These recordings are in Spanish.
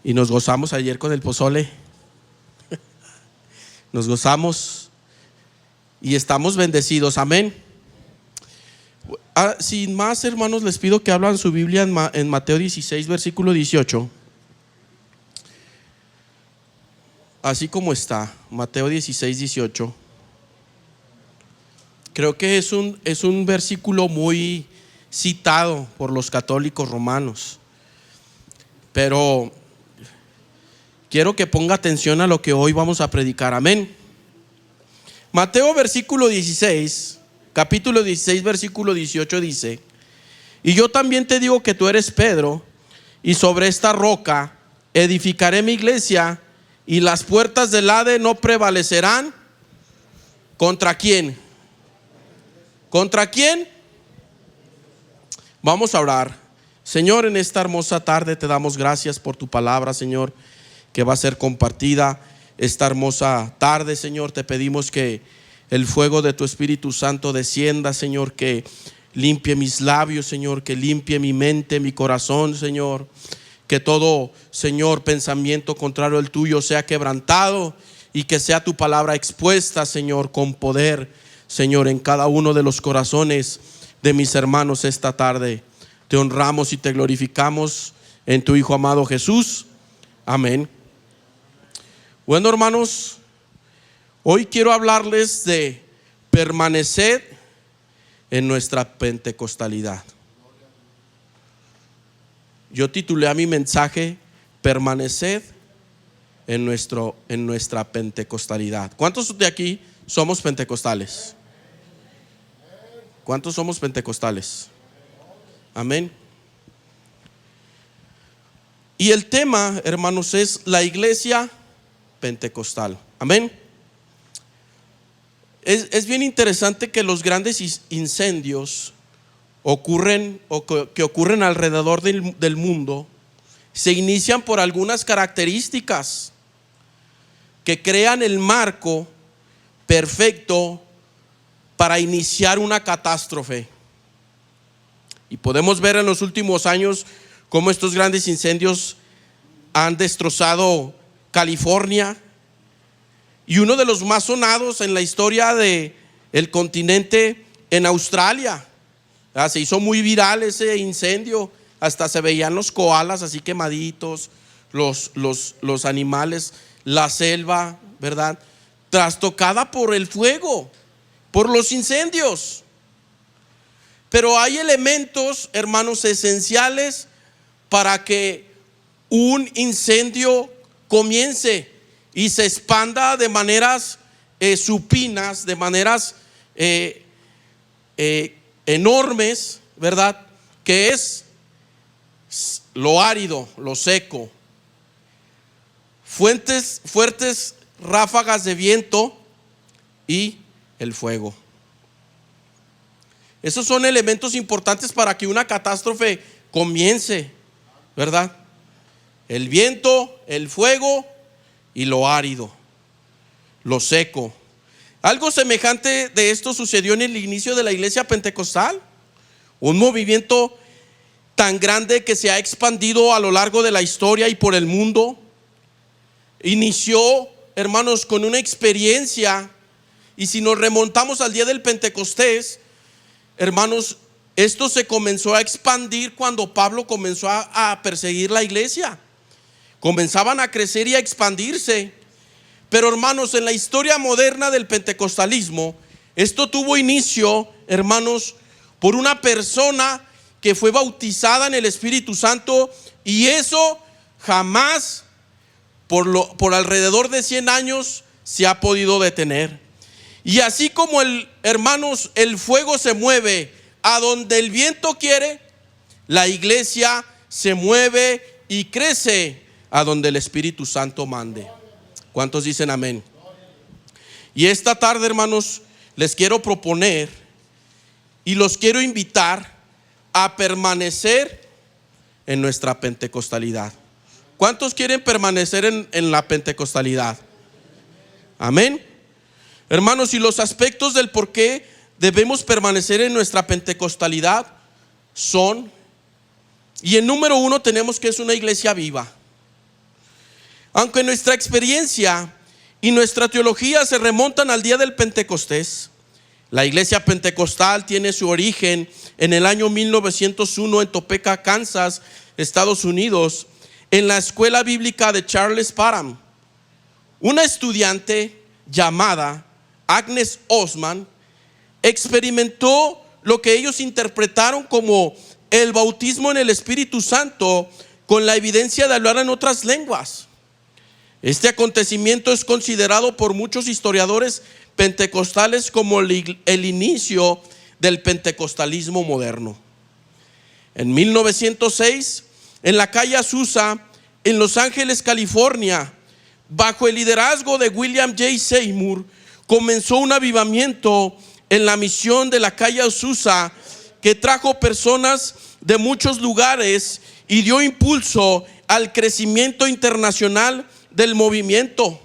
Y nos gozamos ayer con el pozole. Nos gozamos y estamos bendecidos, amén. Sin más, hermanos, les pido que abran su Biblia en Mateo 16, versículo 18. Así como está, Mateo 16, 18. Creo que es un versículo muy citado por los católicos romanos, pero quiero que ponga atención a lo que hoy vamos a predicar, amén. Mateo capítulo 16, versículo 18 dice: y yo también te digo que tú eres Pedro, y sobre esta roca edificaré mi iglesia, y las puertas del Hades no prevalecerán. ¿Contra quién? ¿Contra quién? Vamos a orar. Señor, en esta hermosa tarde te damos gracias por tu palabra, Señor, que va a ser compartida esta hermosa tarde. Señor, te pedimos que el fuego de tu Espíritu Santo descienda, Señor, que limpie mis labios, Señor, que limpie mi mente, mi corazón, Señor. Que todo, Señor, pensamiento contrario al tuyo sea quebrantado, y que sea tu palabra expuesta, Señor, con poder, Señor, en cada uno de los corazones de mis hermanos esta tarde. Te honramos y te glorificamos en tu Hijo amado Jesús. Amén. Bueno, hermanos, hoy quiero hablarles de permanecer en nuestra pentecostalidad. Yo titulé a mi mensaje: permaneced en nuestra pentecostalidad. ¿Cuántos de aquí somos pentecostales? ¿Cuántos somos pentecostales? Amén. Y el tema, hermanos, es la iglesia pentecostal. Amén. Es bien interesante que los grandes incendios que ocurren alrededor del mundo se inician por algunas características que crean el marco perfecto para iniciar una catástrofe. Y podemos ver en los últimos años cómo estos grandes incendios han destrozado California, y uno de los más sonados en la historia del continente, en Australia. Se hizo muy viral ese incendio, hasta se veían los koalas así quemaditos, los animales, la selva, ¿verdad?, trastocada por el fuego, por los incendios. Pero hay elementos, hermanos, esenciales para que un incendio comience y se expanda de maneras supinas, de maneras enormes, ¿verdad? Que es lo árido, lo seco, fuertes ráfagas de viento y el fuego. Esos son elementos importantes para que una catástrofe comience, ¿verdad? El viento, el fuego y lo árido, lo seco. Algo semejante de esto sucedió en el inicio de la iglesia pentecostal, un movimiento tan grande que se ha expandido a lo largo de la historia y por el mundo. Inició, hermanos, con una experiencia, y si nos remontamos al día del Pentecostés, hermanos, esto se comenzó a expandir cuando Pablo comenzó a perseguir la iglesia. Comenzaban a crecer y a expandirse. Pero, hermanos, en la historia moderna del pentecostalismo, esto tuvo inicio, hermanos, por una persona que fue bautizada en el Espíritu Santo, y eso jamás, por alrededor de 100 años, se ha podido detener. Y así como hermanos, el fuego se mueve a donde el viento quiere, la iglesia se mueve y crece a donde el Espíritu Santo mande. ¿Cuántos dicen amén? Y esta tarde, hermanos, les quiero proponer y los quiero invitar a permanecer en nuestra pentecostalidad. ¿Cuántos quieren permanecer en la pentecostalidad? Amén. Hermanos, y los aspectos del por qué debemos permanecer en nuestra pentecostalidad son, y en número uno tenemos que es una iglesia viva. Aunque nuestra experiencia y nuestra teología se remontan al día del Pentecostés, la iglesia pentecostal tiene su origen en el año 1901 en Topeka, Kansas, Estados Unidos, en la escuela bíblica de Charles Parham. Una estudiante llamada Agnes Osman experimentó lo que ellos interpretaron como el bautismo en el Espíritu Santo con la evidencia de hablar en otras lenguas. Este acontecimiento es considerado por muchos historiadores pentecostales como el inicio del pentecostalismo moderno. En 1906, en la calle Azusa, en Los Ángeles, California, bajo el liderazgo de William J. Seymour, comenzó un avivamiento en la misión de la calle Azusa que trajo personas de muchos lugares y dio impulso al crecimiento internacional del movimiento.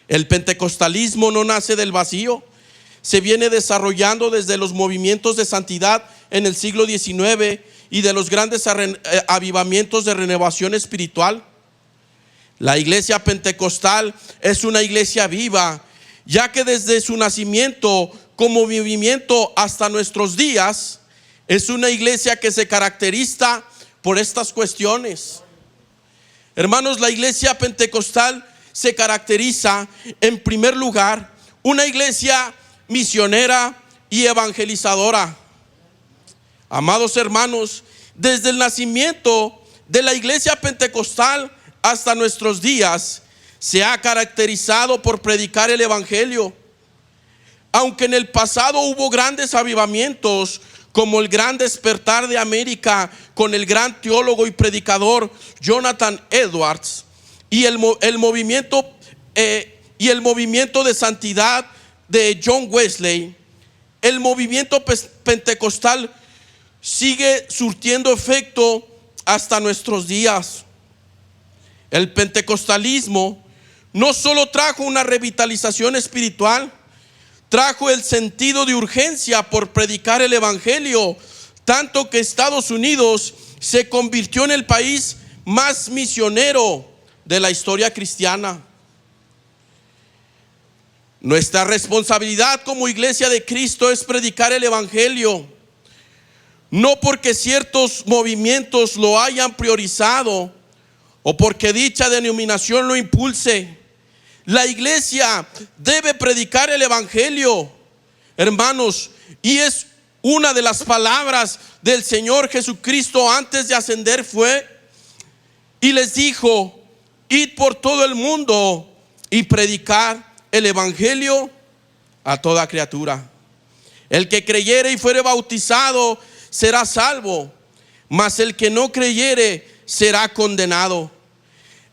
El pentecostalismo no nace del vacío, se viene desarrollando desde los movimientos de santidad en el siglo XIX y de los grandes avivamientos de renovación espiritual. La iglesia pentecostal es una iglesia viva, ya que desde su nacimiento como movimiento hasta nuestros días es una iglesia que se caracteriza por estas cuestiones. Hermanos, la iglesia pentecostal se caracteriza, en primer lugar, una iglesia misionera y evangelizadora. Amados hermanos, desde el nacimiento de la iglesia pentecostal hasta nuestros días, se ha caracterizado por predicar el evangelio. Aunque en el pasado hubo grandes avivamientos, como el gran despertar de América con el gran teólogo y predicador Jonathan Edwards, y el movimiento de santidad de John Wesley, el movimiento pentecostal sigue surtiendo efecto hasta nuestros días. El pentecostalismo no solo trajo una revitalización espiritual, trajo el sentido de urgencia por predicar el evangelio, tanto que Estados Unidos se convirtió en el país más misionero de la historia cristiana. Nuestra responsabilidad como iglesia de Cristo es predicar el evangelio, no porque ciertos movimientos lo hayan priorizado o porque dicha denominación lo impulse. La iglesia debe predicar el evangelio, hermanos, y es una de las palabras del Señor Jesucristo antes de ascender fue, y les dijo: id por todo el mundo y predicar el evangelio a toda criatura. El que creyere y fuere bautizado será salvo, mas el que no creyere será condenado.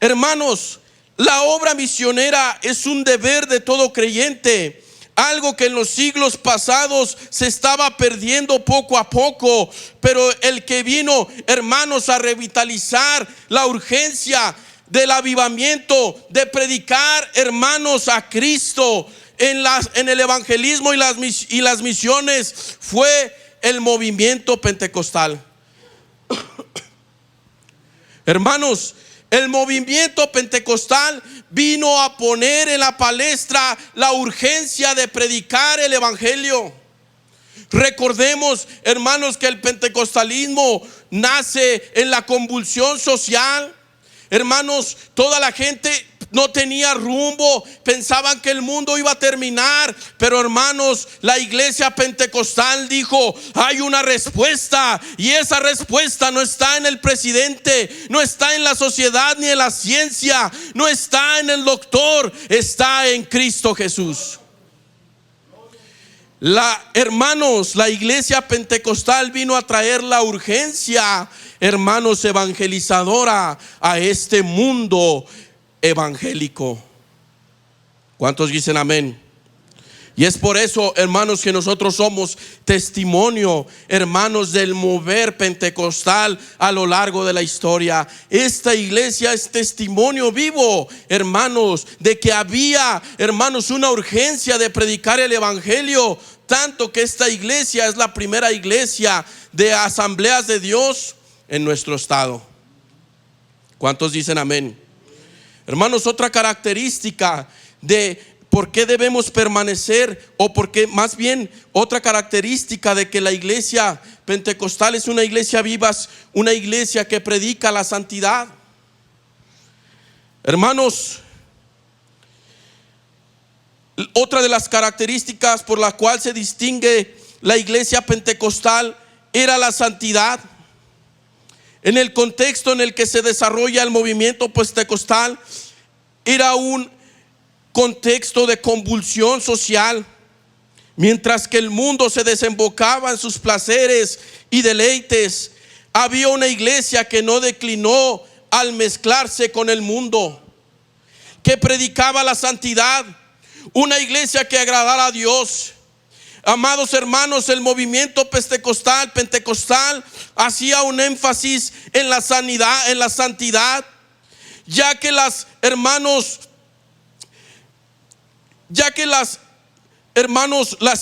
Hermanos, la obra misionera es un deber de todo creyente, algo que en los siglos pasados se estaba perdiendo poco a poco, pero el que vino, hermanos, a revitalizar la urgencia del avivamiento, de predicar, hermanos, a Cristo en el evangelismo y las misiones, fue el movimiento pentecostal. Hermanos, el movimiento pentecostal vino a poner en la palestra la urgencia de predicar el evangelio. Recordemos, hermanos, que el pentecostalismo nace en la convulsión social. Hermanos, toda la gente no tenía rumbo, pensaban que el mundo iba a terminar, pero hermanos, la iglesia pentecostal dijo: hay una respuesta, y esa respuesta no está en el presidente, no está en la sociedad ni en la ciencia, no está en el doctor, está en Cristo Jesús. Hermanos, la iglesia pentecostal vino a traer la urgencia, hermanos, evangelizadora a este mundo evangélico. ¿Cuántos dicen amén? Y es por eso, hermanos, que nosotros somos testimonio, hermanos, del mover pentecostal a lo largo de la historia. Esta iglesia es testimonio vivo, hermanos, de que había, hermanos, una urgencia de predicar el evangelio, tanto que esta iglesia es la primera iglesia de Asambleas de Dios en nuestro estado. ¿Cuántos dicen amén? Hermanos, otra característica de por qué debemos permanecer, o por qué, más bien, otra característica de que la iglesia pentecostal es una iglesia viva, es una iglesia que predica la santidad. Hermanos, otra de las características por la cual se distingue la iglesia pentecostal era la santidad. En el contexto en el que se desarrolla el movimiento pentecostal, era un contexto de convulsión social. Mientras que el mundo se desembocaba en sus placeres y deleites, había una iglesia que no declinó al mezclarse con el mundo, que predicaba la santidad, una iglesia que agradara a Dios. Amados hermanos, el movimiento pentecostal hacía un énfasis en la sanidad, en la santidad, ya que las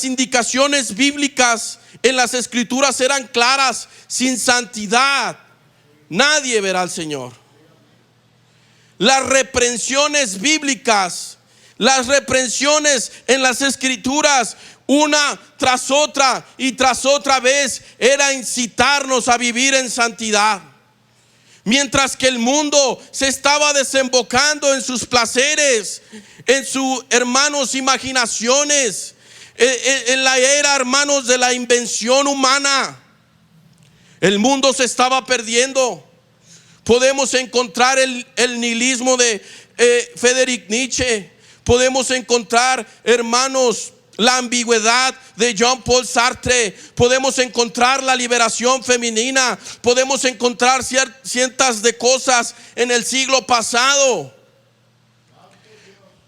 indicaciones bíblicas en las escrituras eran claras: sin santidad nadie verá al Señor. Las reprensiones bíblicas, las reprensiones en las escrituras, una tras otra y tras otra vez, era incitarnos a vivir en santidad. Mientras que el mundo se estaba desembocando en sus placeres, en sus, hermanos, imaginaciones, en la era, hermanos, de la invención humana, el mundo se estaba perdiendo. Podemos encontrar el nihilismo de Friedrich Nietzsche. Podemos encontrar, hermanos, la ambigüedad de Jean-Paul Sartre. Podemos encontrar la liberación femenina. Podemos encontrar cientos de cosas en el siglo pasado.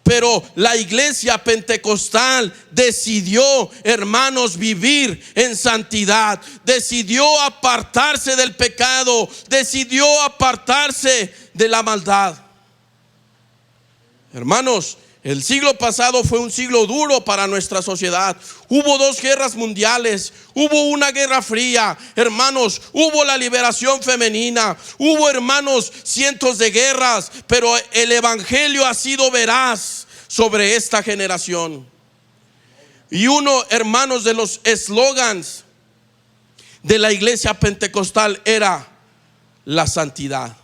Pero la iglesia pentecostal decidió, hermanos, vivir en santidad. Decidió apartarse del pecado. Decidió apartarse de la maldad. Hermanos, el siglo pasado fue un siglo duro para nuestra sociedad. Hubo 2 guerras mundiales, hubo una guerra fría, hermanos, hubo la liberación femenina, hubo, hermanos, cientos de guerras, pero el evangelio ha sido veraz sobre esta generación. Y uno, hermanos, de los eslogans de la iglesia pentecostal era la santidad.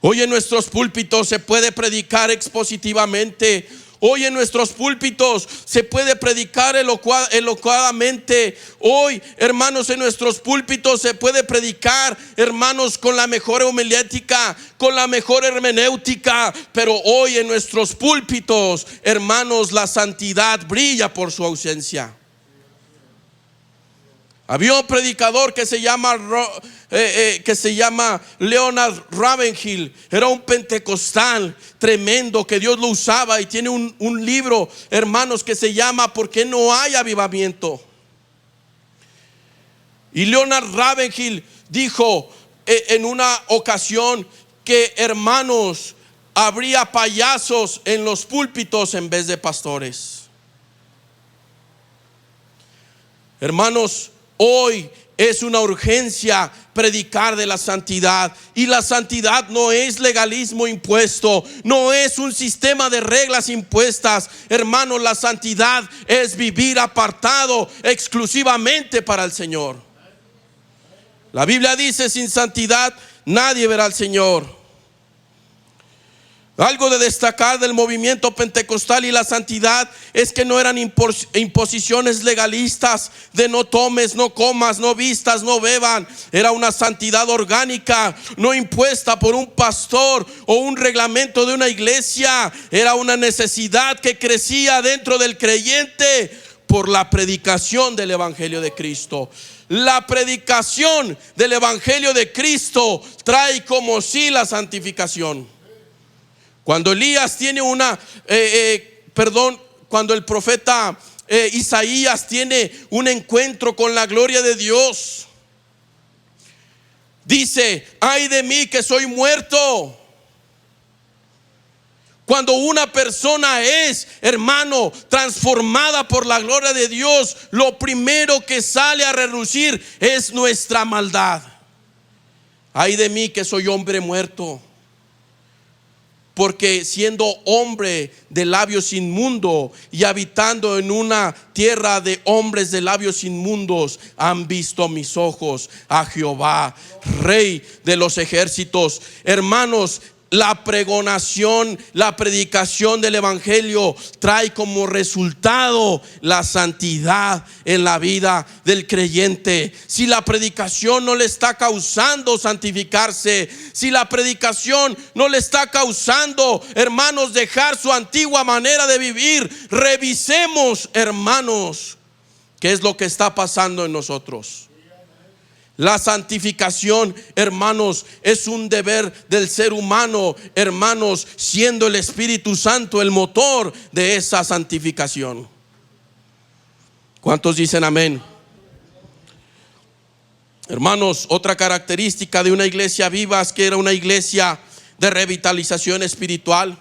Hoy en nuestros púlpitos se puede predicar expositivamente. Hoy en nuestros púlpitos se puede predicar elocuadamente. Hoy, hermanos, en nuestros púlpitos se puede predicar, hermanos, con la mejor homilética, con la mejor hermenéutica. Pero hoy en nuestros púlpitos, hermanos, la santidad brilla por su ausencia. Había un predicador que se llama Leonard Ravenhill. Era un pentecostal tremendo que Dios lo usaba, y tiene un libro, hermanos, que se llama ¿Por qué no hay avivamiento? Y Leonard Ravenhill dijo en una ocasión que, hermanos, habría payasos en los púlpitos en vez de pastores. Hermanos, hoy es una urgencia predicar de la santidad. Y la santidad no es legalismo impuesto, no es un sistema de reglas impuestas. Hermanos, la santidad es vivir apartado exclusivamente para el Señor. La Biblia dice: sin santidad nadie verá al Señor. Algo de destacar del movimiento pentecostal y la santidad es que no eran imposiciones legalistas de no tomes, no comas, no vistas, no beban. Era una santidad orgánica, no impuesta por un pastor o un reglamento de una iglesia. Era una necesidad que crecía dentro del creyente por la predicación del evangelio de Cristo. La predicación del evangelio de Cristo trae como sí la santificación. Cuando Elías tiene cuando el profeta Isaías tiene un encuentro con la gloria de Dios, dice: ay de mí que soy muerto. Cuando una persona es, hermano, transformada por la gloria de Dios, lo primero que sale a relucir es nuestra maldad. Ay de mí que soy hombre muerto. porque siendo hombre de labios inmundos y habitando en una tierra de hombres de labios inmundos, han visto mis ojos a Jehová, Rey de los ejércitos. Hermanos, la pregonación, la predicación del evangelio trae como resultado la santidad en la vida del creyente. Si la predicación no le está causando santificarse, si la predicación no le está causando, hermanos, dejar su antigua manera de vivir, revisemos, hermanos, qué es lo que está pasando en nosotros. La santificación, hermanos, es un deber del ser humano, hermanos, siendo el Espíritu Santo el motor de esa santificación. ¿Cuántos dicen amén? Hermanos, otra característica de una iglesia viva es que era una iglesia de revitalización espiritual.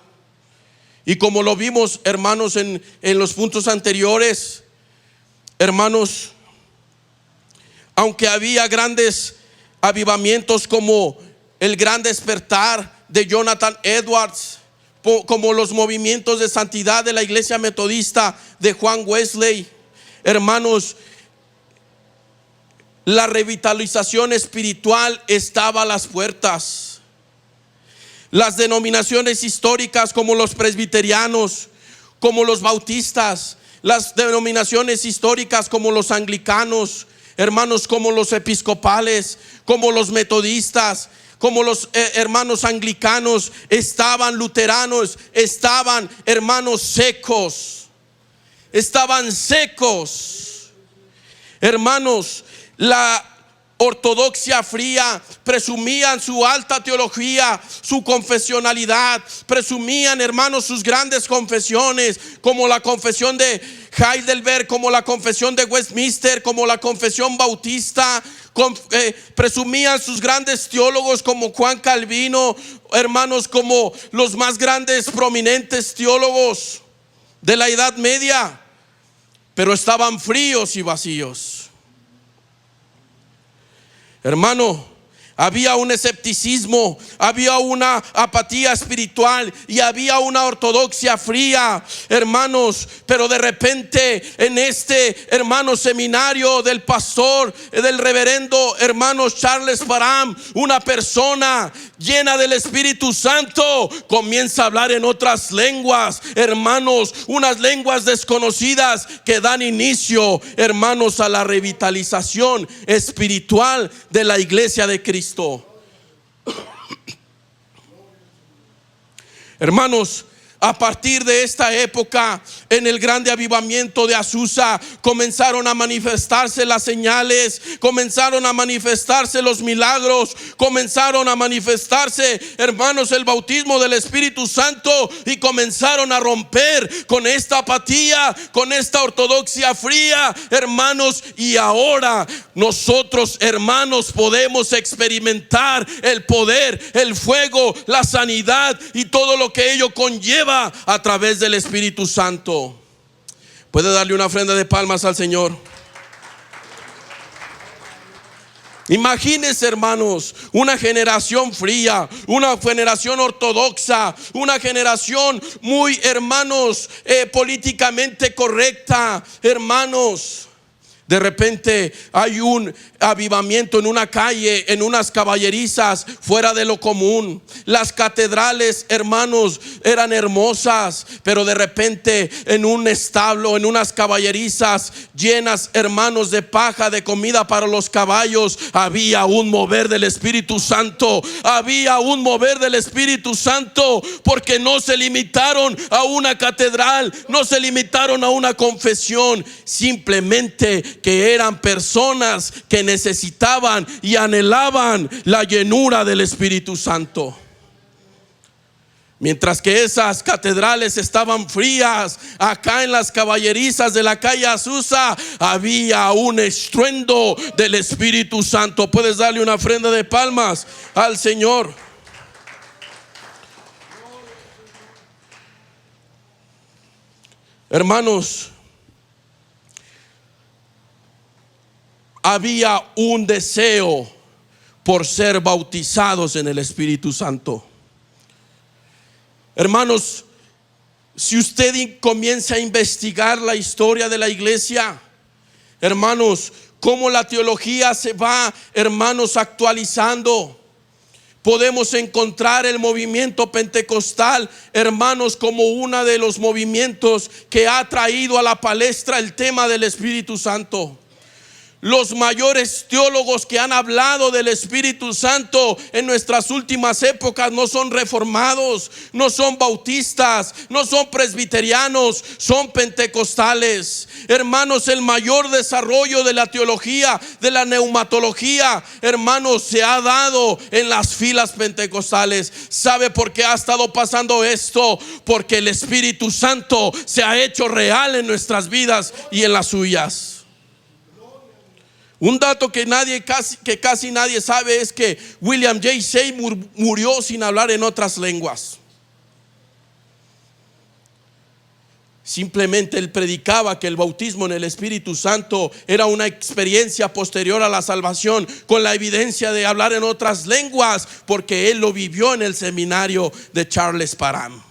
Y como lo vimos, hermanos, en los puntos anteriores, hermanos, aunque había grandes avivamientos como el gran despertar de Jonathan Edwards, como los movimientos de santidad de la iglesia metodista de Juan Wesley, hermanos, la revitalización espiritual estaba a las puertas. Las denominaciones históricas como los presbiterianos, como los bautistas, las denominaciones históricas como los anglicanos, hermanos, como los episcopales, como los metodistas, como los hermanos anglicanos, estaban luteranos, estaban, hermanos, secos. Estaban secos. Hermanos, la ortodoxia fría presumían su alta teología, su confesionalidad, presumían, hermanos, sus grandes confesiones, como la confesión de Heidelberg, como la confesión de Westminster, como la confesión bautista. Presumían sus grandes teólogos como Juan Calvino, hermanos, como los más grandes prominentes teólogos de la Edad Media, pero estaban fríos y vacíos. Hermano, había un escepticismo, había una apatía espiritual y había una ortodoxia fría, hermanos. Pero de repente en este, hermano, seminario del pastor, del reverendo, hermanos, Charles Parham, una persona llena del Espíritu Santo comienza a hablar en otras lenguas, hermanos, unas lenguas desconocidas que dan inicio, hermanos, a la revitalización espiritual de la iglesia de Cristo. Hermanos, a partir de esta época, en el grande avivamiento de Azusa, comenzaron a manifestarse las señales, comenzaron a manifestarse los milagros, comenzaron a manifestarse, hermanos, el bautismo del Espíritu Santo, y comenzaron a romper con esta apatía, con esta ortodoxia fría, hermanos. Y ahora nosotros, hermanos, podemos experimentar el poder, el fuego, la sanidad y todo lo que ello conlleva a través del Espíritu Santo. Puede darle una ofrenda de palmas al Señor. Imagínense, hermanos, una generación fría, una generación ortodoxa, una generación muy, hermanos, políticamente correcta, hermanos. De repente hay un avivamiento en una calle, en unas caballerizas fuera de lo común. Las catedrales, hermanos, eran hermosas, pero de repente en un establo, en unas caballerizas llenas, hermanos, de paja, de comida para los caballos, había un mover del Espíritu Santo. Había un mover del Espíritu Santo, porque no se limitaron a una catedral, no se limitaron a una confesión, simplemente que eran personas que necesitaban y anhelaban la llenura del Espíritu Santo. Mientras que esas catedrales estaban frías, acá en las caballerizas de la calle Azusa había un estruendo del Espíritu Santo. Puedes darle una ofrenda de palmas al Señor. Hermanos, había un deseo por ser bautizados en el Espíritu Santo. Hermanos, si usted comienza a investigar la historia de la iglesia, hermanos, cómo la teología se va, hermanos, actualizando, podemos encontrar el movimiento pentecostal, hermanos, como uno de los movimientos que ha traído a la palestra el tema del Espíritu Santo. Los mayores teólogos que han hablado del Espíritu Santo en nuestras últimas épocas no son reformados, no son bautistas, no son presbiterianos, son pentecostales. Hermanos, el mayor desarrollo de la teología, de la neumatología, hermanos, se ha dado en las filas pentecostales. ¿Sabe por qué ha estado pasando esto? Porque el Espíritu Santo se ha hecho real en nuestras vidas y en las suyas. Un dato que casi nadie sabe es que William J. Seymour murió sin hablar en otras lenguas. Simplemente él predicaba que el bautismo en el Espíritu Santo era una experiencia posterior a la salvación, con la evidencia de hablar en otras lenguas, porque él lo vivió en el seminario de Charles Parham.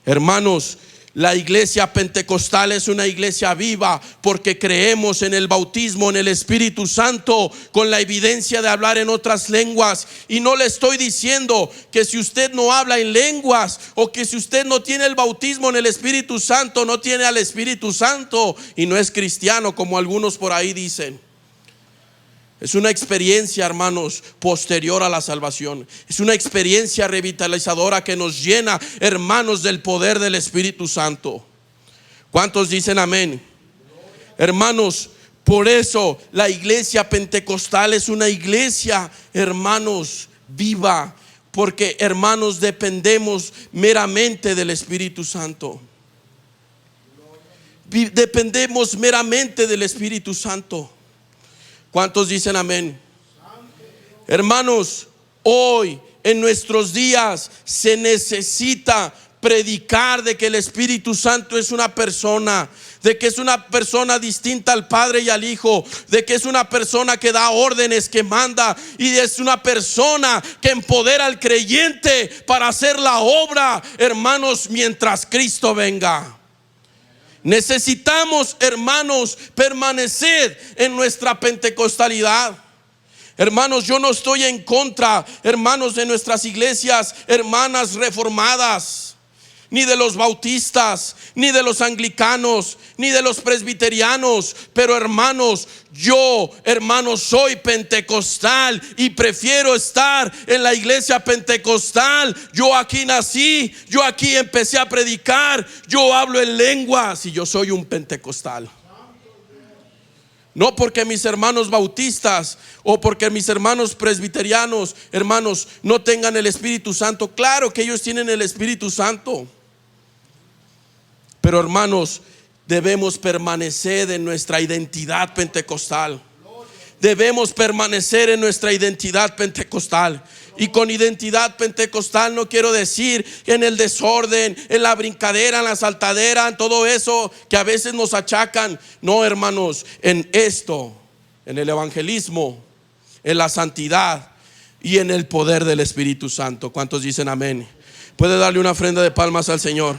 Hermanos, la iglesia pentecostal es una iglesia viva porque creemos en el bautismo en el Espíritu Santo con la evidencia de hablar en otras lenguas. Y no le estoy diciendo que si usted no habla en lenguas o que si usted no tiene el bautismo en el Espíritu Santo, no tiene al Espíritu Santo y no es cristiano, como algunos por ahí dicen. Es una experiencia, hermanos, posterior a la salvación. Es una experiencia revitalizadora que nos llena, hermanos, del poder del Espíritu Santo. ¿Cuántos dicen amén? Hermanos, por eso la iglesia pentecostal es una iglesia, hermanos, viva. Porque, hermanos, dependemos meramente del Espíritu Santo. Dependemos meramente del Espíritu Santo. ¿Cuántos dicen amén? Hermanos, hoy en nuestros días se necesita predicar de que el Espíritu Santo es una persona, de que es una persona distinta al Padre y al Hijo, de que es una persona que da órdenes, que manda, y es una persona que empodera al creyente para hacer la obra, hermanos, mientras Cristo venga. Necesitamos, hermanos, permanecer en nuestra pentecostalidad. Hermanos, yo no estoy en contra, hermanos, de nuestras iglesias, hermanas reformadas, ni de los bautistas, ni de los anglicanos, ni de los presbiterianos. Pero, hermanos, yo, hermanos, soy pentecostal y prefiero estar en la iglesia pentecostal. Yo aquí nací, yo aquí empecé a predicar, yo hablo en lenguas y yo soy un pentecostal. No porque mis hermanos bautistas o porque mis hermanos presbiterianos, hermanos, no tengan el Espíritu Santo. Claro que ellos tienen el Espíritu Santo. Pero, hermanos, debemos permanecer en nuestra identidad pentecostal. Debemos permanecer en nuestra identidad pentecostal. Y con identidad pentecostal no quiero decir en el desorden, en la brincadera, en la saltadera, en todo eso que a veces nos achacan. No, hermanos, en esto, en el evangelismo, en la santidad y en el poder del Espíritu Santo. ¿Cuántos dicen amén? Puede darle una ofrenda de palmas al Señor.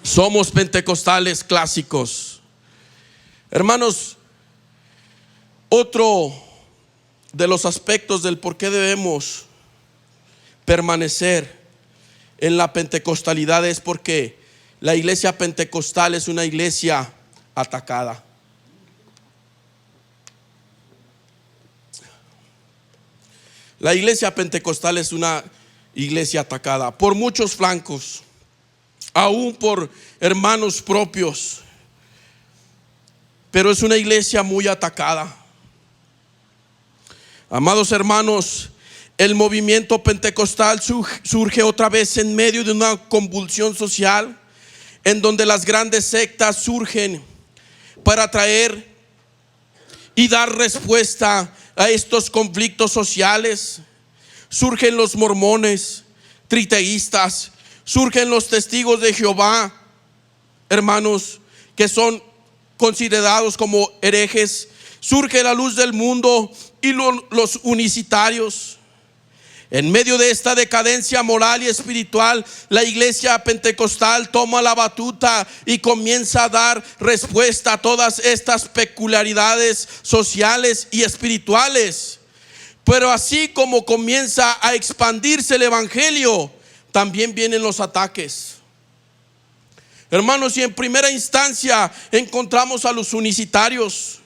Somos pentecostales clásicos. Hermanos, otro de los aspectos del por qué debemos permanecer en la pentecostalidad es porque la iglesia pentecostal es una iglesia atacada. La iglesia pentecostal es una iglesia atacada por muchos flancos, aún por hermanos propios, pero es una iglesia muy atacada. Amados hermanos, el movimiento pentecostal surge otra vez en medio de una convulsión social, en donde las grandes sectas surgen para traer y dar respuesta a estos conflictos sociales. Surgen los mormones, triteístas, surgen los testigos de Jehová, hermanos, que son considerados como herejes. Surge la luz del mundo y los unicitarios. En medio de esta decadencia moral y espiritual, la iglesia pentecostal toma la batuta y comienza a dar respuesta a todas estas peculiaridades sociales y espirituales. Pero así como comienza a expandirse el evangelio, también vienen los ataques. Hermanos, y en primera instancia encontramos a los unicitarios.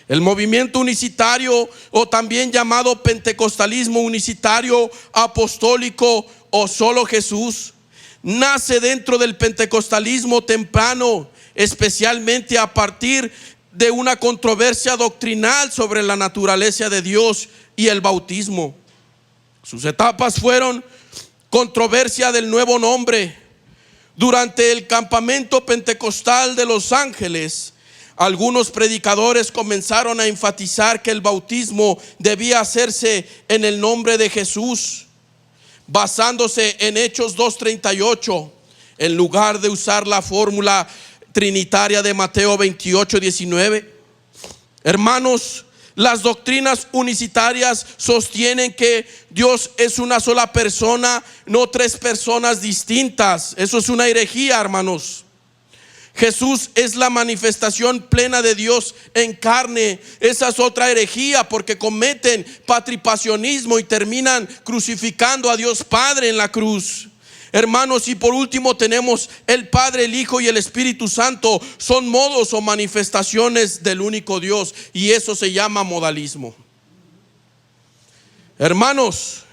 El movimiento unicitario, o también llamado pentecostalismo unicitario, apostólico o solo Jesús, nace dentro del pentecostalismo temprano, especialmente a partir de una controversia doctrinal sobre la naturaleza de Dios y el bautismo. Sus etapas fueron controversia del nuevo nombre. Durante el campamento pentecostal de Los Ángeles, algunos predicadores comenzaron a enfatizar que el bautismo debía hacerse en el nombre de Jesús, basándose en Hechos 2:38, en lugar de usar la fórmula trinitaria de Mateo 28:19. Hermanos, las doctrinas unicitarias sostienen que Dios es una sola persona, no tres personas distintas. Eso es una herejía, hermanos. Jesús es la manifestación plena de Dios en carne. Esa es otra herejía, porque cometen patripacionismo y terminan crucificando a Dios Padre en la cruz. Hermanos, y por último tenemos el Padre, el Hijo y el Espíritu Santo. Son modos o manifestaciones del único Dios, y eso se llama modalismo. Hermanos,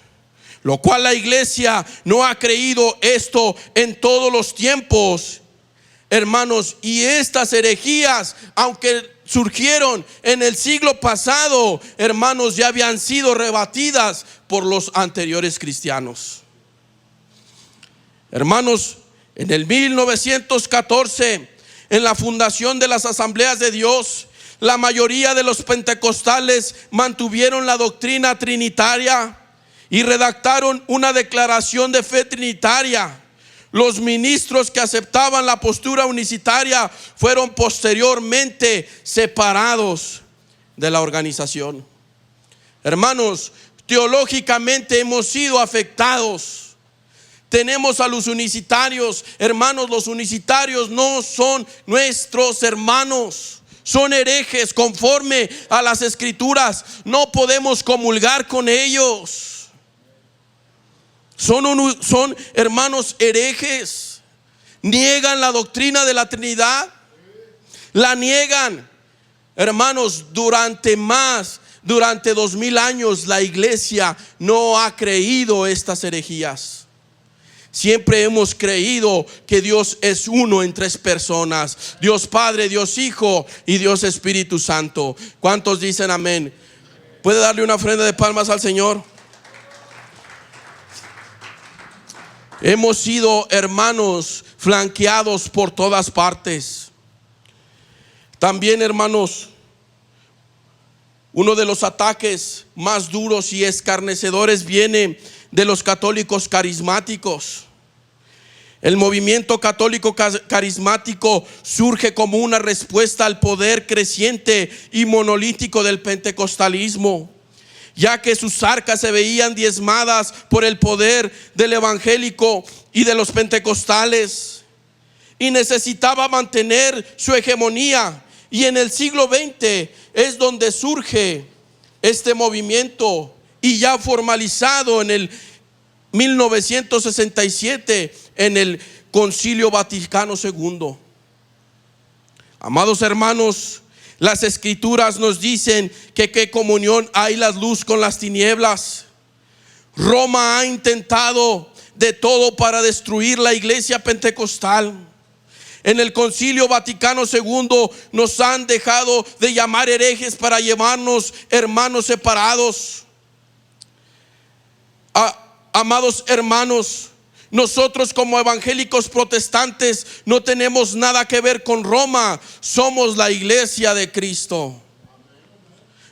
lo cual la iglesia no ha creído esto en todos los tiempos. Hermanos, y estas herejías, aunque surgieron en el siglo pasado, hermanos, ya habían sido rebatidas por los anteriores cristianos. Hermanos, en el 1914, en la fundación de las Asambleas de Dios, la mayoría de los pentecostales mantuvieron la doctrina trinitaria y redactaron una declaración de fe trinitaria. Los ministros que aceptaban la postura unicitaria fueron posteriormente separados de la organización. Hermanos, teológicamente hemos sido afectados. Tenemos a los unicitarios. Hermanos, los unicitarios no son nuestros hermanos. Son herejes conforme a las escrituras. No podemos comulgar con ellos. Son hermanos herejes. Niegan la doctrina de la Trinidad. La niegan. Hermanos, durante 2000 años la iglesia no ha creído estas herejías. Siempre hemos creído que Dios es uno en tres personas: Dios Padre, Dios Hijo y Dios Espíritu Santo. ¿Cuántos dicen amén? ¿Puede darle una ofrenda de palmas al Señor? Hemos sido, hermanos, flanqueados por todas partes. También, hermanos, uno de los ataques más duros y escarnecedores viene de los católicos carismáticos. El movimiento católico carismático surge como una respuesta al poder creciente y monolítico del pentecostalismo, ya que sus arcas se veían diezmadas por el poder del evangélico y de los pentecostales, y necesitaba mantener su hegemonía. Y en el siglo XX es donde surge este movimiento, y ya formalizado en el 1967 en el Concilio Vaticano II. Amados hermanos, las escrituras nos dicen que qué comunión hay la luz con las tinieblas. Roma ha intentado de todo para destruir la iglesia pentecostal. En el Concilio Vaticano II nos han dejado de llamar herejes para llamarnos hermanos separados. Amados hermanos, nosotros como evangélicos protestantes no tenemos nada que ver con Roma. Somos la iglesia de Cristo.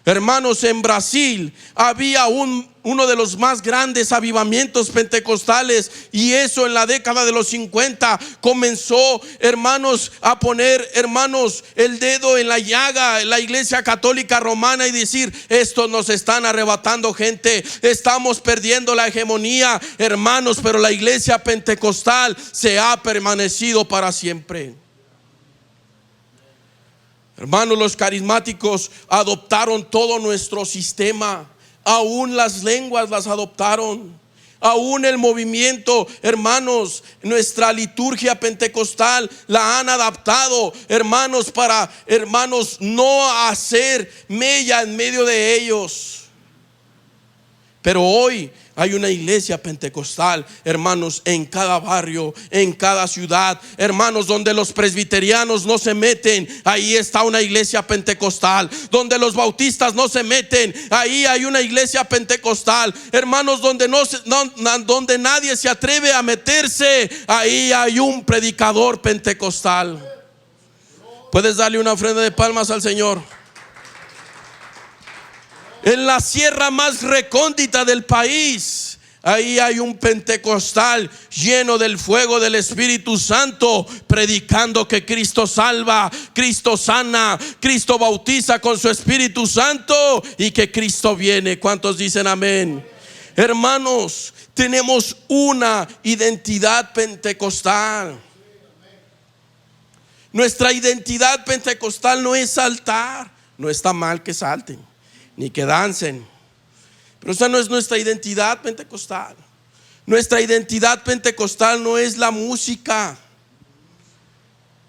Hermanos, en Brasil había uno de los más grandes avivamientos pentecostales, y eso en la década de los 50 comenzó, hermanos, a poner, hermanos, el dedo en la llaga en la Iglesia Católica Romana y decir: estos nos están arrebatando gente, estamos perdiendo la hegemonía, hermanos. Pero la Iglesia Pentecostal se ha permanecido para siempre. Hermanos, los carismáticos adoptaron todo nuestro sistema, aún las lenguas las adoptaron, aún el movimiento, hermanos, nuestra liturgia pentecostal la han adaptado, hermanos, para, hermanos, no hacer mella en medio de ellos. Pero hoy hay una iglesia pentecostal, hermanos, en cada barrio, en cada ciudad, hermanos, donde los presbiterianos no se meten, ahí está una iglesia pentecostal. Donde los bautistas no se meten, ahí hay una iglesia pentecostal. Hermanos, donde nadie se atreve a meterse, ahí hay un predicador pentecostal. Puedes darle una ofrenda de palmas al Señor. En la sierra más recóndita del país, ahí hay un pentecostal lleno del fuego del Espíritu Santo, predicando que Cristo salva, Cristo sana, Cristo bautiza con su Espíritu Santo y que Cristo viene. ¿Cuántos dicen amén? Hermanos, tenemos una identidad pentecostal. Nuestra identidad pentecostal no es saltar. No está mal que salten ni que dancen, pero esa no es nuestra identidad pentecostal. Nuestra identidad pentecostal no es la música,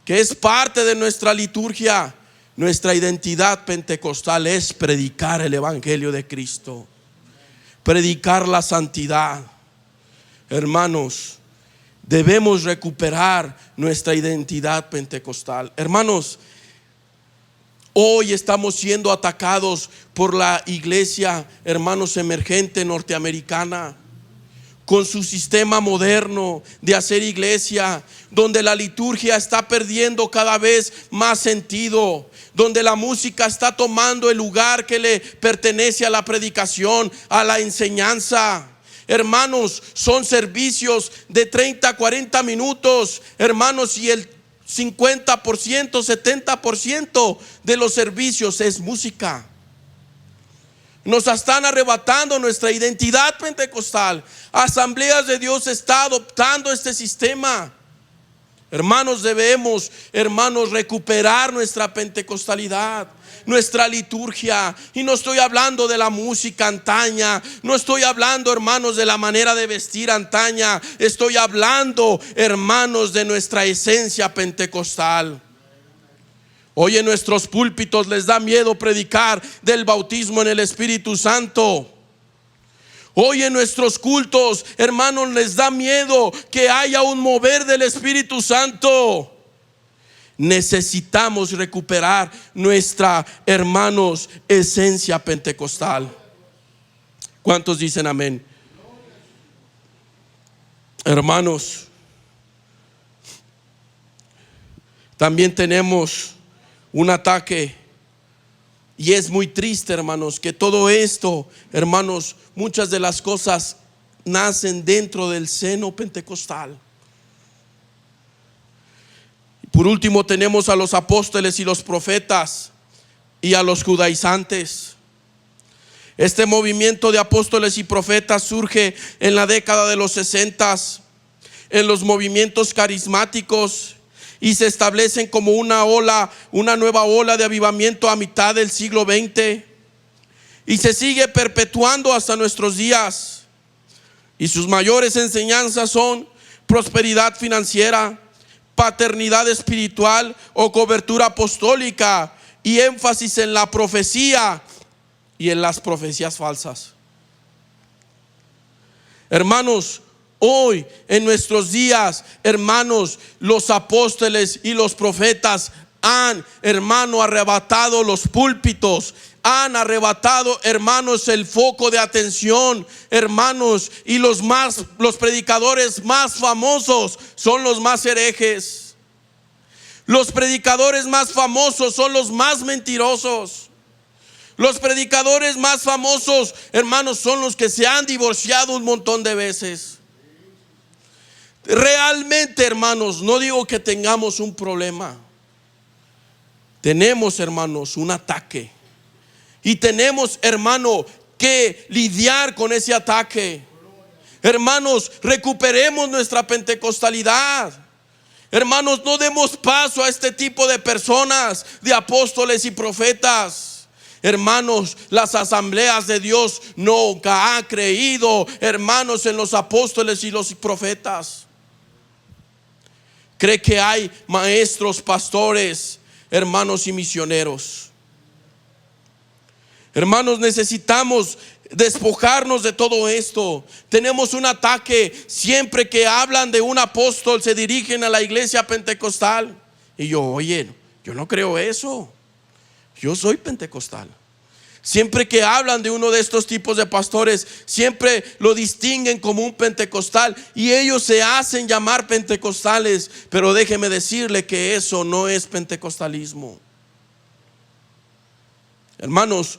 que es parte de nuestra liturgia. Nuestra identidad pentecostal es predicar el evangelio de Cristo, predicar la santidad. Hermanos, debemos recuperar nuestra identidad pentecostal. Hermanos, hoy estamos siendo atacados por la iglesia, hermanos, emergente norteamericana, con su sistema moderno de hacer iglesia, donde la liturgia está perdiendo cada vez más sentido, donde la música está tomando el lugar que le pertenece a la predicación, a la enseñanza. Hermanos, son servicios de 30, 40 minutos, hermanos, y el 50%, 70% de los servicios es música. Nos están arrebatando nuestra identidad pentecostal. Asambleas de Dios está adoptando este sistema. Hermanos, debemos, hermanos, recuperar nuestra pentecostalidad, nuestra liturgia. Y no estoy hablando de la música antaña, no estoy hablando, hermanos, de la manera de vestir antaña. Estoy hablando, hermanos, de nuestra esencia pentecostal. Hoy en nuestros púlpitos les da miedo predicar del bautismo en el Espíritu Santo. Hoy en nuestros cultos, hermanos, les da miedo que haya un mover del Espíritu Santo. Necesitamos recuperar nuestra, hermanos, esencia pentecostal. ¿Cuántos dicen amén? Hermanos, también tenemos un ataque, y es muy triste, hermanos, que todo esto, hermanos, muchas de las cosas nacen dentro del seno pentecostal. Por último, tenemos a los apóstoles y los profetas y a los judaizantes. Este movimiento de apóstoles y profetas surge en la década de los 60 en los movimientos carismáticos, y se establecen como una nueva ola de avivamiento a mitad del siglo XX, y se sigue perpetuando hasta nuestros días. Y sus mayores enseñanzas son prosperidad financiera, paternidad espiritual o cobertura apostólica, y énfasis en la profecía y en las profecías falsas. Hermanos, hoy en nuestros días, hermanos, los apóstoles y los profetas han, hermano, arrebatado los púlpitos, han arrebatado, hermanos, el foco de atención, hermanos, y los predicadores más famosos son los más herejes. Los predicadores más famosos son los más mentirosos. Los predicadores más famosos, hermanos, son los que se han divorciado un montón de veces. Realmente, hermanos, no digo que tengamos un problema. Tenemos, hermanos, un ataque. Y tenemos, hermano, que lidiar con ese ataque. Hermanos, recuperemos nuestra pentecostalidad. Hermanos, no demos paso a este tipo de personas, de apóstoles y profetas. Hermanos, las asambleas de Dios nunca han creído, hermanos, en los apóstoles y los profetas. Cree que hay maestros, pastores, hermanos y misioneros. Hermanos, necesitamos despojarnos de todo esto. Tenemos un ataque. Siempre que hablan de un apóstol, se dirigen a la iglesia pentecostal. Y yo, oye, yo no creo eso. Yo soy pentecostal. Siempre que hablan de uno de estos tipos de pastores, siempre lo distinguen como un pentecostal y ellos se hacen llamar pentecostales. Pero déjeme decirle que eso no es pentecostalismo. Hermanos,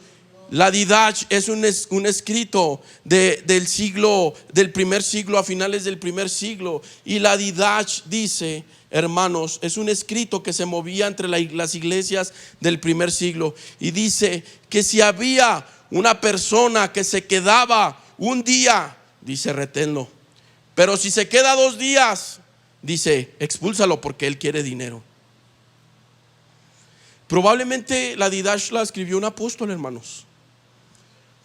la Didache es un escrito del primer siglo, a finales del primer siglo. Y la Didache dice, hermanos, es un escrito que se movía entre las iglesias del primer siglo. Y dice que si había una persona que se quedaba un día, dice, reténlo. Pero si se queda 2 días, dice, expúlsalo porque él quiere dinero. Probablemente la Didache la escribió un apóstol, hermanos.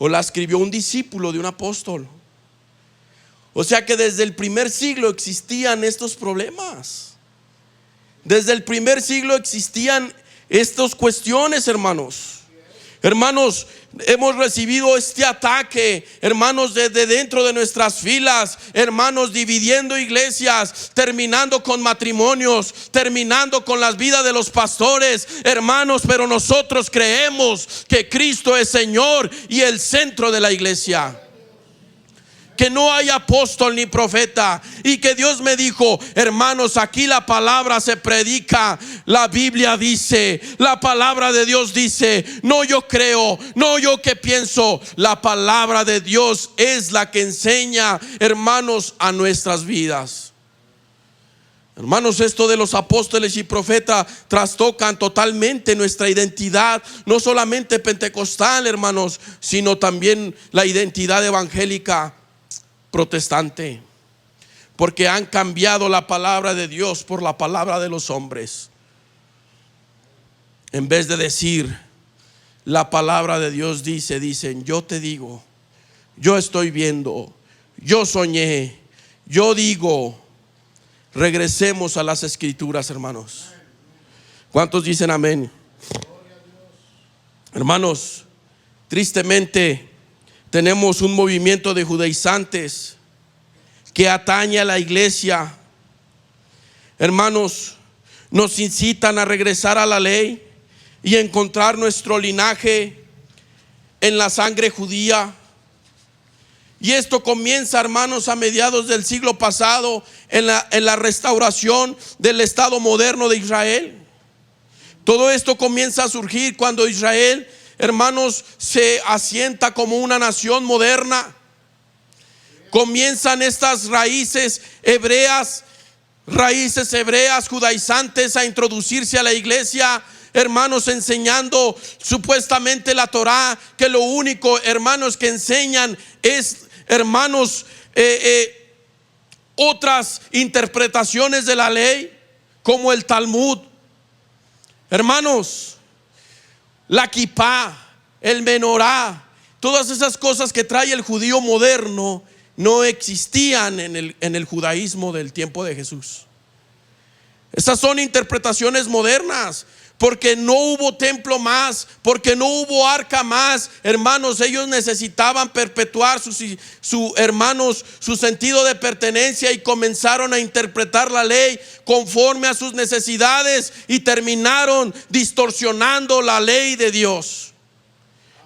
O la escribió un discípulo de un apóstol. O sea que desde el primer siglo existían estos problemas. Desde el primer siglo existían estas cuestiones, hermanos. Hermanos, hemos recibido este ataque, hermanos, desde dentro de nuestras filas, hermanos, dividiendo iglesias, terminando con matrimonios, terminando con las vidas de los pastores, hermanos, pero nosotros creemos que Cristo es Señor y el centro de la iglesia. Que no hay apóstol ni profeta. Y que Dios me dijo, hermanos, aquí la palabra se predica. La Biblia dice, la palabra de Dios dice. No yo creo, no yo que pienso. La palabra de Dios es la que enseña, hermanos, a nuestras vidas. Hermanos, esto de los apóstoles y profetas trastocan totalmente nuestra identidad, no solamente pentecostal, hermanos, sino también la identidad evangélica protestante, porque han cambiado la palabra de Dios por la palabra de los hombres. En vez de decir la palabra de Dios, dicen, yo te digo, yo estoy viendo, yo soñé, yo digo. Regresemos a las escrituras, hermanos. ¿Cuántos dicen amén? Hermanos, tristemente tenemos un movimiento de judaizantes que atañe a la iglesia. Hermanos, nos incitan a regresar a la ley y encontrar nuestro linaje en la sangre judía. Y esto comienza, hermanos, a mediados del siglo pasado, en la restauración del Estado moderno de Israel. Todo esto comienza a surgir cuando Israel, hermanos, se asienta como una nación moderna. Comienzan estas raíces hebreas judaizantes a introducirse a la iglesia, hermanos, enseñando supuestamente la Torá, que lo único, hermanos, que enseñan es, hermanos, otras interpretaciones de la ley, como el Talmud. Hermanos, la kipá, el menorá, todas esas cosas que trae el judío moderno no existían en el judaísmo del tiempo de Jesús. Esas son interpretaciones modernas, porque no hubo templo más, porque no hubo arca más. Hermanos, ellos necesitaban perpetuar su sentido de pertenencia, y comenzaron a interpretar la ley conforme a sus necesidades y terminaron distorsionando la ley de Dios.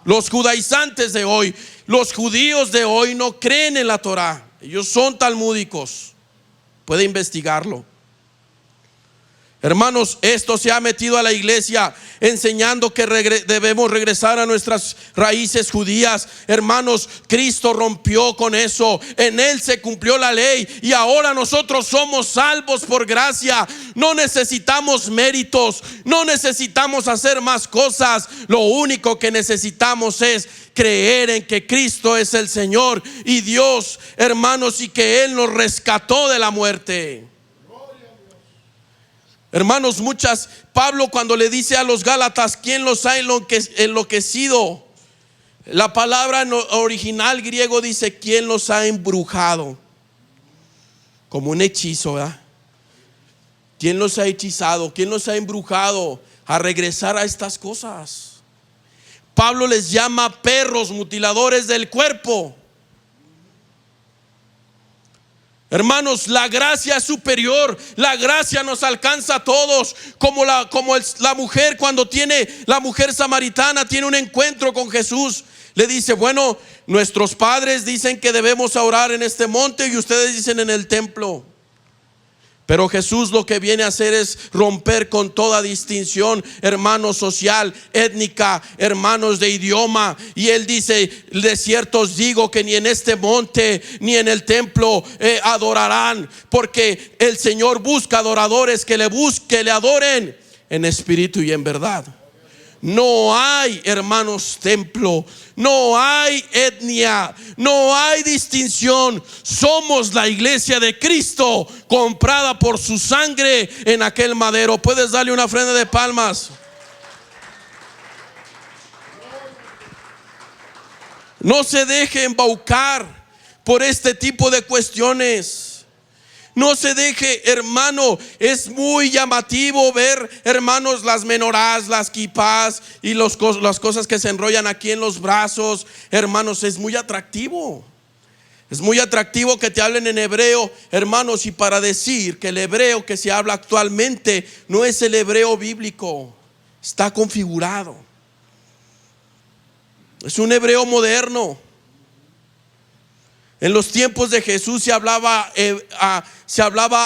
Los judaizantes de hoy, los judíos de hoy no creen en la Torá. Ellos son talmúdicos. Puede investigarlo. Hermanos, esto se ha metido a la iglesia enseñando que debemos regresar a nuestras raíces judías. Hermanos, Cristo rompió con eso. En Él se cumplió la ley y ahora nosotros somos salvos por gracia. No necesitamos méritos, no necesitamos hacer más cosas. Lo único que necesitamos es creer en que Cristo es el Señor y Dios, hermanos, y que Él nos rescató de la muerte. Hermanos, Pablo cuando le dice a los Gálatas, ¿quién los ha enloquecido? La palabra original griego dice, ¿quién los ha embrujado? Como un hechizo, ¿verdad? ¿Quién los ha hechizado? ¿Quién los ha embrujado a regresar a estas cosas? Pablo les llama perros mutiladores del cuerpo. Hermanos, la gracia es superior. La gracia nos alcanza a todos. Como la mujer, cuando la mujer samaritana tiene un encuentro con Jesús, le dice, bueno, nuestros padres dicen que debemos orar en este monte y ustedes dicen en el templo. Pero Jesús lo que viene a hacer es romper con toda distinción, hermanos, social, étnica, hermanos, de idioma. Y Él dice, de cierto os digo que ni en este monte ni en el templo adorarán, porque el Señor busca adoradores que le adoren en espíritu y en verdad. No hay, hermanos, templo, no hay etnia, no hay distinción. Somos la iglesia de Cristo, comprada por su sangre en aquel madero. Puedes darle una ofrenda de palmas. No se deje embaucar por este tipo de cuestiones. No se deje, hermano. Es muy llamativo ver, hermanos, las menorás, las kipás y las cosas que se enrollan aquí en los brazos. Hermanos, es muy atractivo. Es muy atractivo que te hablen en hebreo, hermanos, y para decir que el hebreo que se habla actualmente no es el hebreo bíblico, está configurado. Es un hebreo moderno. En los tiempos de Jesús se hablaba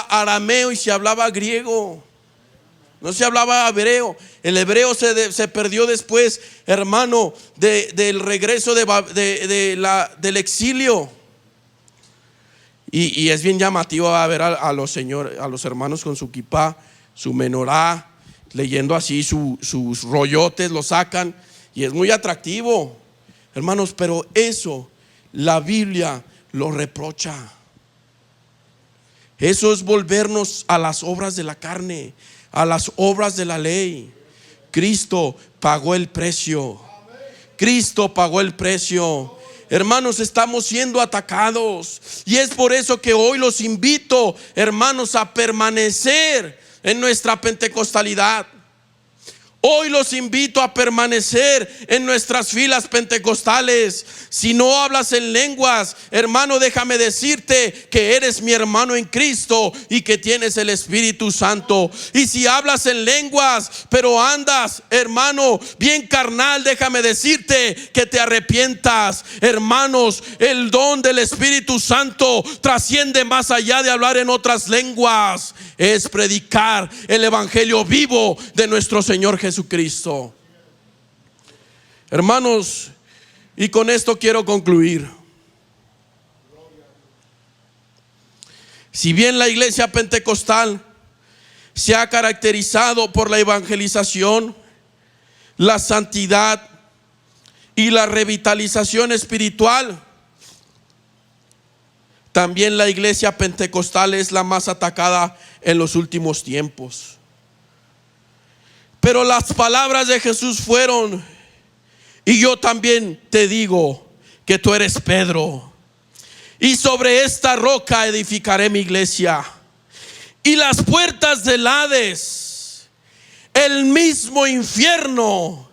arameo y se hablaba griego. No se hablaba hebreo. El hebreo se perdió después, hermano, del regreso del exilio. Y es bien llamativo a ver a los hermanos con su kipá, su menorá, leyendo así sus rollotes, lo sacan. Y es muy atractivo, hermanos, pero eso la Biblia lo reprocha. Eso es volvernos a las obras de la carne, a las obras de la ley. Cristo pagó el precio. Cristo pagó el precio. Hermanos, estamos siendo atacados y es por eso que hoy los invito, hermanos, a permanecer en nuestra pentecostalidad. Hoy los invito a permanecer en nuestras filas pentecostales. Si no hablas en lenguas, hermano, déjame decirte que eres mi hermano en Cristo y que tienes el Espíritu Santo. Y si hablas en lenguas, pero andas, hermano, bien carnal, déjame decirte que te arrepientas. Hermanos, el don del Espíritu Santo trasciende más allá de hablar en otras lenguas. Es predicar el evangelio vivo de nuestro Señor Jesucristo. Hermanos, y con esto quiero concluir. Si bien la iglesia pentecostal se ha caracterizado por la evangelización, la santidad y la revitalización espiritual, también la iglesia pentecostal es la más atacada en los últimos tiempos. Pero las palabras de Jesús fueron: y yo también te digo que tú eres Pedro, y sobre esta roca edificaré mi iglesia, y las puertas del Hades, el mismo infierno,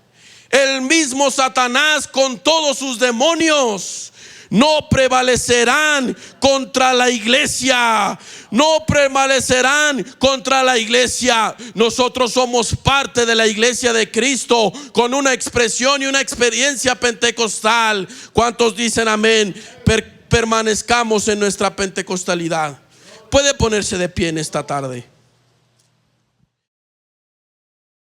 el mismo Satanás con todos sus demonios, no prevalecerán contra la iglesia. No prevalecerán contra la iglesia. Nosotros somos parte de la iglesia de Cristo, con una expresión y una experiencia pentecostal. ¿Cuántos dicen amén? Permanezcamos en nuestra pentecostalidad. Puede ponerse de pie en esta tarde.